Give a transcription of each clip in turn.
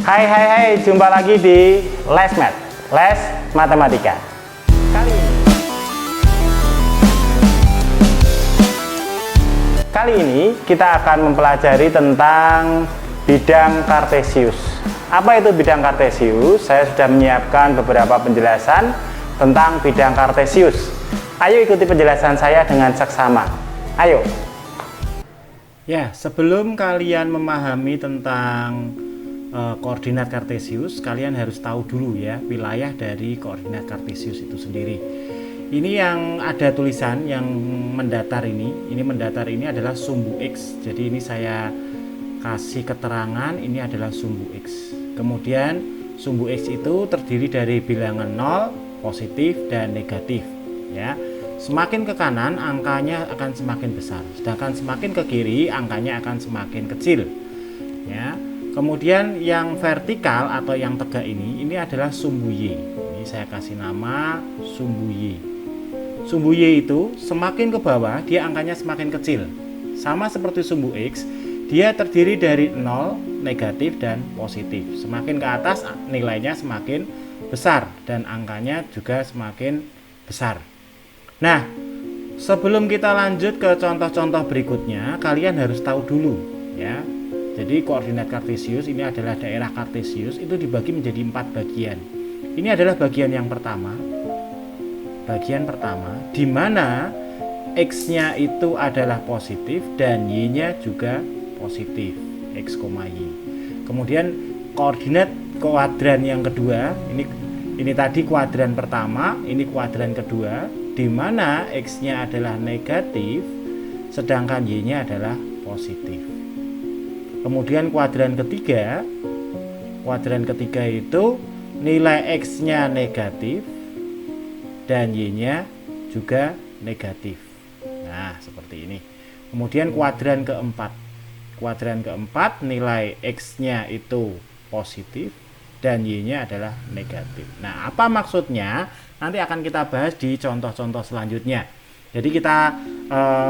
Hai hai hai, jumpa lagi di Les Math, Les Matematika. Kali ini kita akan mempelajari tentang bidang kartesius. Apa itu bidang kartesius? Saya sudah menyiapkan beberapa penjelasan tentang bidang kartesius. Ayo ikuti penjelasan saya dengan seksama. Ayo. Ya, sebelum kalian memahami tentang koordinat kartesius, kalian harus tahu dulu ya wilayah dari koordinat kartesius itu sendiri. Ini yang ada tulisan yang mendatar ini mendatar ini adalah sumbu X. Jadi ini saya kasih keterangan ini adalah sumbu X. Kemudian sumbu X itu terdiri dari bilangan 0, positif dan negatif ya. Semakin ke kanan angkanya akan semakin besar, sedangkan semakin ke kiri angkanya akan semakin kecil ya. Kemudian yang vertikal atau yang tegak ini adalah sumbu Y. Ini saya kasih nama sumbu Y. Sumbu Y itu semakin ke bawah dia angkanya semakin kecil. Sama seperti sumbu X, dia terdiri dari 0, negatif dan positif. Semakin ke atas nilainya semakin besar dan angkanya juga semakin besar. Nah, sebelum kita lanjut ke contoh-contoh berikutnya, kalian harus tahu dulu ya. Jadi koordinat kartesius ini adalah daerah kartesius itu dibagi menjadi 4 bagian. Ini adalah bagian yang pertama. Bagian pertama di mana X-nya itu adalah positif dan Y-nya juga positif, X, Y. Kemudian koordinat kuadran yang kedua, ini tadi kuadran pertama, ini kuadran kedua, di mana X-nya adalah negatif sedangkan Y-nya adalah positif. Kemudian kuadran ketiga itu nilai X-nya negatif dan Y-nya juga negatif. Nah, seperti ini. Kemudian kuadran keempat nilai X-nya itu positif dan Y-nya adalah negatif. Nah, apa maksudnya? Nanti akan kita bahas di contoh-contoh selanjutnya. Jadi kita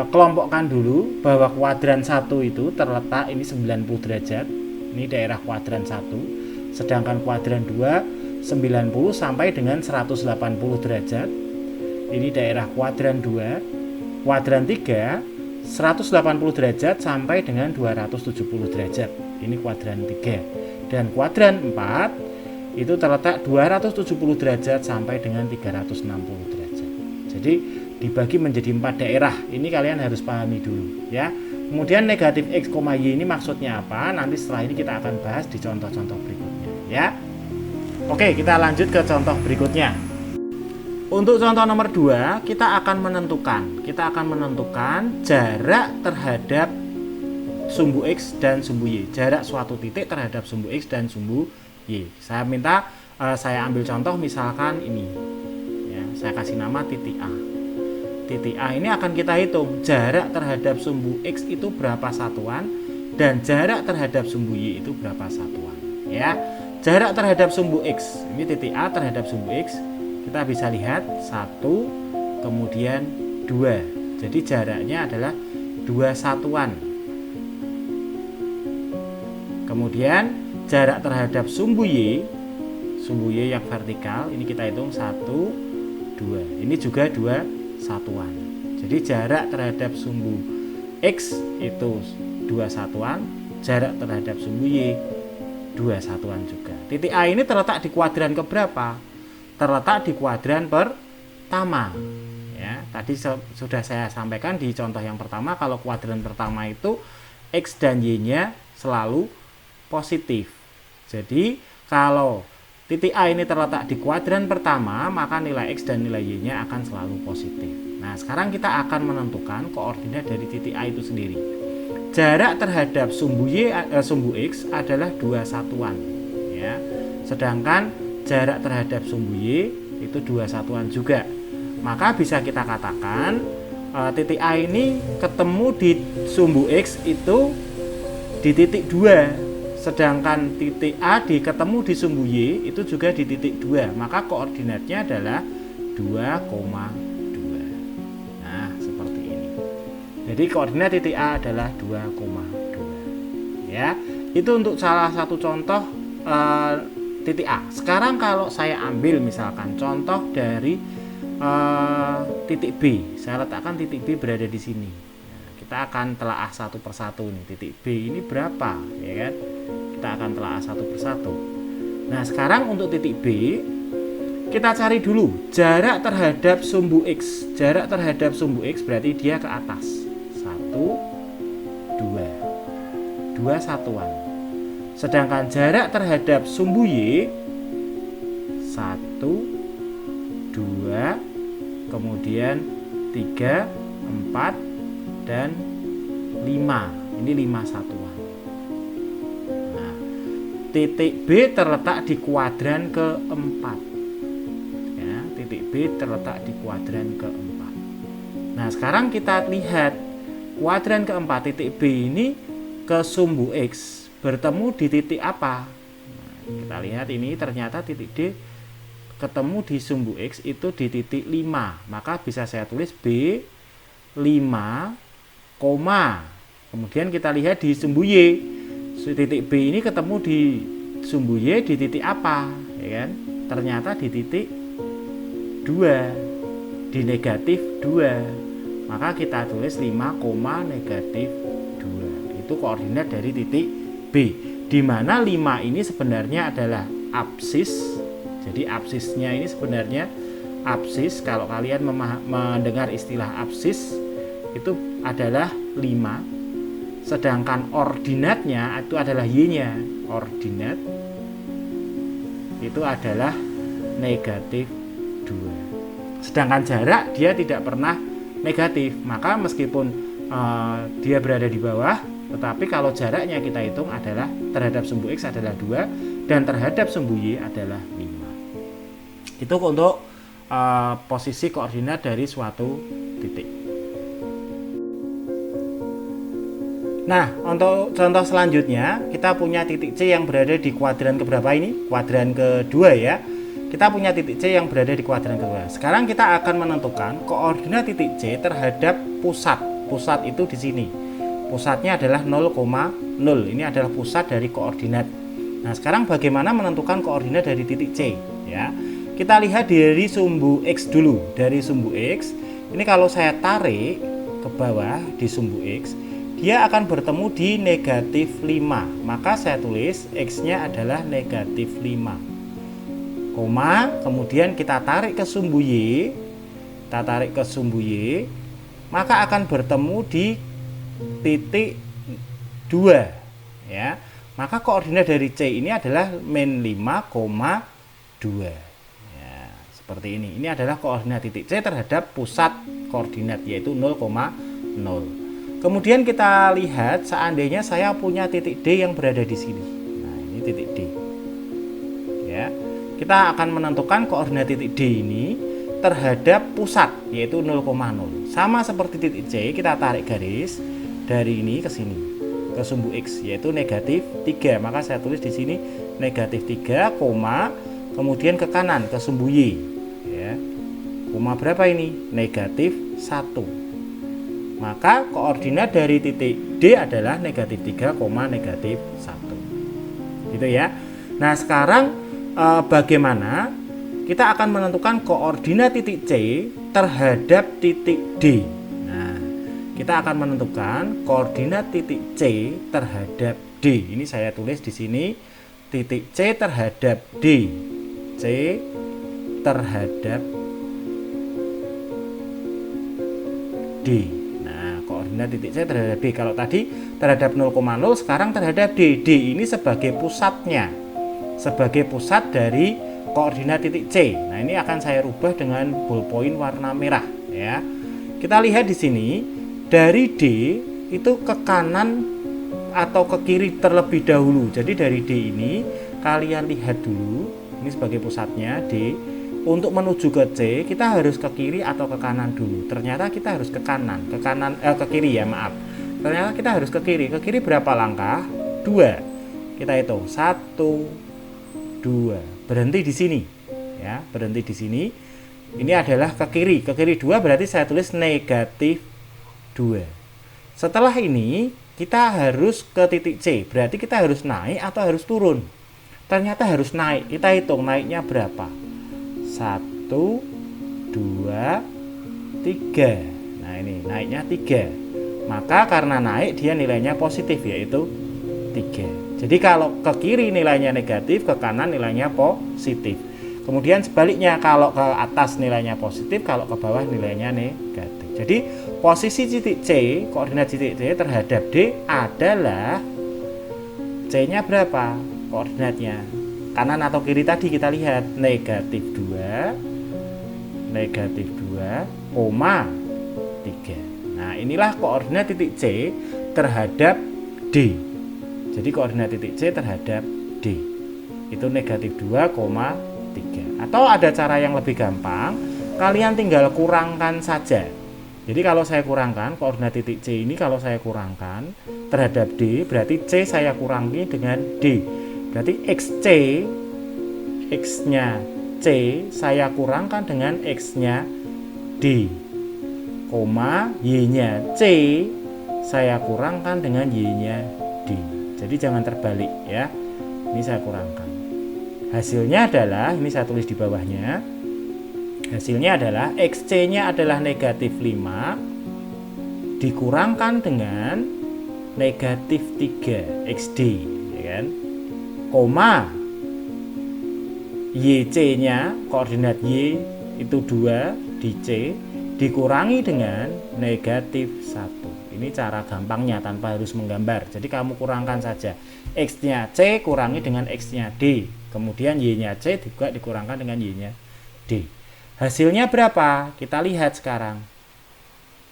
kelompokkan dulu bahwa kuadran 1 itu terletak ini 90 derajat. Ini daerah kuadran 1. Sedangkan kuadran 2 90 sampai dengan 180 derajat. Ini daerah kuadran 2. Kuadran 3 180 derajat sampai dengan 270 derajat. Ini kuadran 3. Dan kuadran 4 itu terletak 270 derajat sampai dengan 360 derajat. Jadi dibagi menjadi 4 daerah. Ini kalian harus pahami dulu ya. Kemudian negatif X, Y ini maksudnya apa? Nanti setelah ini kita akan bahas di contoh-contoh berikutnya ya. Oke, kita lanjut ke contoh berikutnya. Untuk contoh nomor 2, kita akan menentukan jarak terhadap sumbu X dan sumbu Y. Jarak suatu titik terhadap sumbu X dan sumbu Y. Saya minta saya ambil contoh misalkan ini ya, saya kasih nama titik A. Titik A ini akan kita hitung jarak terhadap sumbu X itu berapa satuan dan jarak terhadap sumbu Y itu berapa satuan ya. Jarak terhadap sumbu X, ini titik A terhadap sumbu X, kita bisa lihat 1 kemudian 2. Jadi jaraknya adalah 2 satuan. Kemudian jarak terhadap sumbu Y yang vertikal ini kita hitung 1, 2. Ini juga 2 satuan. Jadi jarak terhadap sumbu X itu 2 satuan, jarak terhadap sumbu Y 2 satuan juga. Titik A ini terletak di kuadran keberapa? Terletak di kuadran pertama. Ya, tadi sudah saya sampaikan di contoh yang pertama kalau kuadran pertama itu X dan Y-nya selalu positif. Jadi kalau titik A ini terletak di kuadran pertama, maka nilai X dan nilai Y-nya akan selalu positif. Nah, sekarang kita akan menentukan koordinat dari titik A itu sendiri. Jarak terhadap sumbu X adalah 2 satuan. Ya. Sedangkan jarak terhadap sumbu Y itu 2 satuan juga. Maka bisa kita katakan titik A ini ketemu di sumbu X itu di titik 2. Sedangkan titik A ketemu di sumbu Y itu juga di titik 2. Maka koordinatnya adalah 2,2. Nah, seperti ini. Jadi koordinat titik A adalah 2,2. Ya, itu untuk salah satu contoh titik A. Sekarang kalau saya ambil misalkan contoh dari titik B, saya letakkan titik B berada di sini. Nah, kita akan telaah satu persatu nih, titik B ini berapa, ya kan? Kita akan telaah satu persatu. Nah, sekarang untuk titik B kita cari dulu jarak terhadap sumbu X. Jarak terhadap sumbu X berarti dia ke atas. 1, 2 satuan. Sedangkan jarak terhadap sumbu Y 1, 2, kemudian 3, 4, dan 5. Ini 5 satuan. Nah, titik B terletak di kuadran keempat. Titik B terletak di kuadran keempat. Nah, sekarang kita lihat kuadran keempat, titik B ini ke sumbu X bertemu di titik apa? Nah, kita lihat ini ternyata titik D ketemu di sumbu X itu di titik 5. Maka bisa saya tulis B 5, kemudian kita lihat di sumbu Y. Titik B ini ketemu di sumbu Y di titik apa? Ya kan? Ternyata di titik 2, di negatif 2. Maka kita tulis 5, negatif 2. Itu koordinat dari titik B, di mana 5 ini sebenarnya adalah apsis. Jadi apsisnya ini sebenarnya apsis, kalau kalian mendengar istilah apsis itu adalah 5, sedangkan ordinatnya itu adalah Y-nya. Ordinat itu adalah negatif 2. Sedangkan jarak dia tidak pernah negatif, maka meskipun dia berada di bawah, tetapi kalau jaraknya kita hitung adalah terhadap sumbu X adalah 2 dan terhadap sumbu Y adalah 5. Itu untuk posisi koordinat dari suatu titik. Nah, untuk contoh selanjutnya kita punya titik C yang berada di kuadran keberapa ini? Kuadran kedua ya. Kita punya titik C yang berada di kuadran kedua. Sekarang kita akan menentukan koordinat titik C terhadap pusat. Pusat itu di sini. Pusatnya adalah 0,0. Ini adalah pusat dari koordinat. Nah, sekarang bagaimana menentukan koordinat dari titik C? Ya, kita lihat dari sumbu X dulu. Dari sumbu X, ini kalau saya tarik ke bawah di sumbu X, dia akan bertemu di negatif 5. Maka saya tulis X-nya adalah negatif 5. Kemudian kita tarik ke sumbu Y, maka akan bertemu di titik 2 ya. Maka koordinat dari C ini adalah min 5,2 ya, seperti ini. Ini adalah koordinat titik C terhadap pusat koordinat yaitu 0,0. Kemudian kita lihat seandainya saya punya titik D yang berada di sini. Nah, ini titik D ya. Kita akan menentukan koordinat titik D ini terhadap pusat yaitu 0,0. Sama seperti titik C, kita tarik garis dari ini ke sini ke sumbu X yaitu negatif 3. Maka saya tulis di sini negatif 3, kemudian ke kanan ke sumbu Y ya. Koma berapa ini? Negatif 1. Maka koordinat dari titik D adalah negatif 3, negatif 1. Gitu ya. Nah, sekarang bagaimana kita akan menentukan koordinat titik C terhadap titik D. Nah, kita akan menentukan koordinat titik C terhadap D. Ini saya tulis di sini titik C terhadap D. C terhadap D. Nah, koordinat titik C terhadap D. Kalau tadi terhadap 0,0, sekarang terhadap D. D ini sebagai pusatnya. Sebagai pusat dari koordinat titik C. Nah, ini akan saya rubah dengan ballpoint warna merah ya. Kita lihat di sini dari D itu ke kanan atau ke kiri terlebih dahulu. Jadi dari D ini kalian lihat dulu, ini sebagai pusatnya D. Untuk menuju ke C kita harus ke kiri atau ke kanan dulu. Ternyata kita harus ke kiri ya, maaf. Ternyata kita harus ke kiri. Ke kiri berapa langkah? 2. Kita hitung 1, 2, berhenti di sini ya, berhenti di sini. Ini adalah ke kiri 2, berarti saya tulis negatif 2. Setelah ini kita harus ke titik C, berarti kita harus naik atau harus turun. ternyata harus naik. Kita hitung naiknya berapa. 1, 2, 3. Nah ini naiknya 3. Maka karena naik dia nilainya positif, yaitu 3. Jadi kalau ke kiri nilainya negatif, ke kanan nilainya positif. Kemudian sebaliknya, kalau ke atas nilainya positif, kalau ke bawah nilainya negatif. Jadi posisi titik C, koordinat titik C terhadap D adalah C-nya berapa? Koordinatnya kanan atau kiri tadi kita lihat negatif 2, 3. Nah inilah koordinat titik C terhadap D. Jadi koordinat titik C terhadap D itu negatif 2, 3. Atau ada cara yang lebih gampang, kalian tinggal kurangkan saja. Jadi kalau saya kurangkan koordinat titik C ini, kalau saya kurangkan terhadap D, berarti C saya kurangi dengan D. Berarti XC, X-nya C saya kurangkan dengan X-nya D, Y-nya C saya kurangkan dengan Y-nya D. Jadi jangan terbalik ya. Ini saya kurangkan. Hasilnya adalah, ini saya tulis di bawahnya. Hasilnya adalah XC-nya adalah negatif 5 dikurangkan dengan negatif 3 XD, ya kan? Koma YC-nya, koordinat Y itu 2 di C, dikurangi dengan negatif 1. Ini cara gampangnya tanpa harus menggambar. Jadi kamu kurangkan saja. X-nya C kurangi dengan X-nya D. Kemudian Y-nya C juga dikurangkan dengan Y-nya D. Hasilnya berapa? Kita lihat sekarang.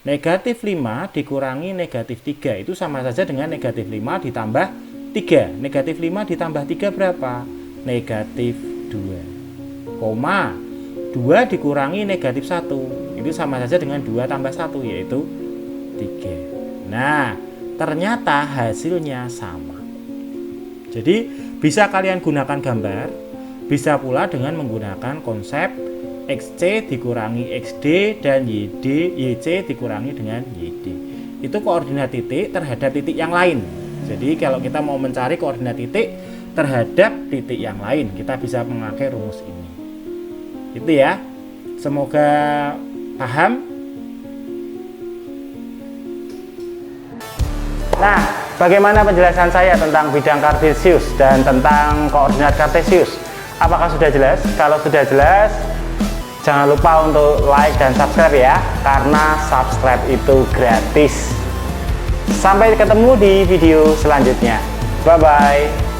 Negatif 5 dikurangi negatif 3 itu sama saja dengan negatif 5 ditambah 3. Negatif 5 ditambah 3 berapa? Negatif 2. 2 dikurangi negatif 1 itu sama saja dengan 2 tambah 1, yaitu 3. Nah, ternyata hasilnya sama. Jadi bisa kalian gunakan gambar, bisa pula dengan menggunakan konsep XC dikurangi XD dan YC dikurangi dengan YD. Itu koordinat titik terhadap titik yang lain. Jadi kalau kita mau mencari koordinat titik terhadap titik yang lain, kita bisa memakai rumus ini. Itu ya. Semoga paham. Nah, bagaimana penjelasan saya tentang bidang kartesius dan tentang koordinat kartesius? Apakah sudah jelas? Kalau sudah jelas, jangan lupa untuk like dan subscribe ya, karena subscribe itu gratis. Sampai ketemu di video selanjutnya. Bye-bye.